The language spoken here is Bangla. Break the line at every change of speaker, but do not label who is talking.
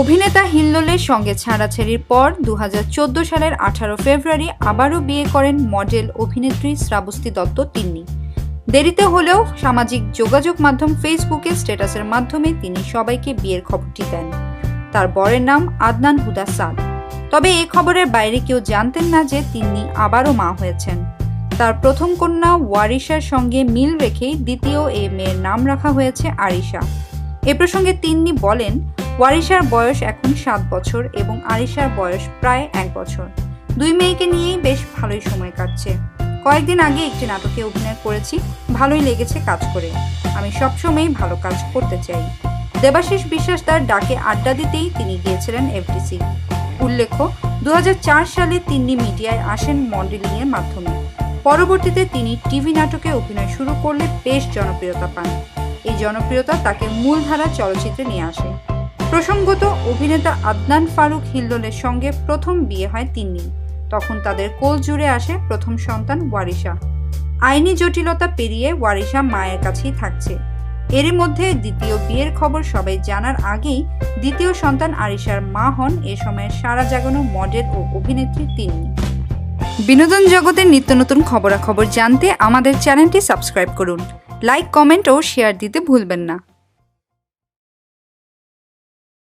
অভিনেতা হিল্লোলের সঙ্গে ছাড়াছাড়ির পর 2014 সালের 18 ফেব্রুয়ারি আবারও বিয়ে করেন মডেল অভিনেত্রী শ্রাবস্তী দত্ত তিন্নি। দেরিতে হলেও সামাজিক যোগাযোগ মাধ্যম ফেসবুকে স্ট্যাটাসের মাধ্যমে তিনি সবাইকে বিয়ের খবরটি দেন। তার বরের নাম আদনান হুদা সাদ। তবে এই খবরের বাইরে কেউ জানতেন না যে তিন্নি আবারও মা হয়েছেন। তার প্রথম কন্যা ওয়ারিশার সঙ্গে মিল রেখেই দ্বিতীয় এই মেয়ের নাম রাখা হয়েছে আরিশা। এ প্রসঙ্গে তিন্নি বলেন, ওয়ারিশার বয়স এখন 7 বছর এবং আরিশার বয়স প্রায় 1 বছর। দুই মেয়েকে নিয়েই বেশ ভালোই সময় কাটছে। কয়েকদিন আগে একটি নাটকে অভিনয় করেছি, ভালোই লেগেছে কাজ করে। আমি সবসময়ই ভালো কাজ করতে চাই। দেবাশিস বিশ্বাস তার ডাকে আড্ডা দিতেই তিনি গিয়েছিলেন এফডিসি। উল্লেখ্য, 2004 সালে তিন্নি মিডিয়ায় আসেন মডেলিংয়ের মাধ্যমে। পরবর্তীতে তিনি টিভি নাটকে অভিনয় শুরু করলে বেশ জনপ্রিয়তা পান। এই জনপ্রিয়তা তাকে মূলধারা চলচ্চিত্রে নিয়ে আসে। প্রসঙ্গত, অভিনেতা আদনান ফারুক হিল্লোলের সঙ্গে প্রথম বিয়ে হয় তিন্নির। তখন তাদের কোল জুড়ে আসে প্রথম সন্তান ওয়ারিশা। আইনি জটিলতা পেরিয়ে ওয়ারিশা মায়ের কাছেই থাকছে। এরই মধ্যে দ্বিতীয় বিয়ের খবর সবাই জানার আগেই দ্বিতীয় সন্তান আরিশার মা হন এ সময়ের সারা জাগানো মডেল ও অভিনেত্রী তিন্নি। বিনোদন জগতের নিত্য নতুন খবরাখবর জানতে আমাদের চ্যানেলটি সাবস্ক্রাইব করুন। লাইক, কমেন্ট ও শেয়ার দিতে ভুলবেন না।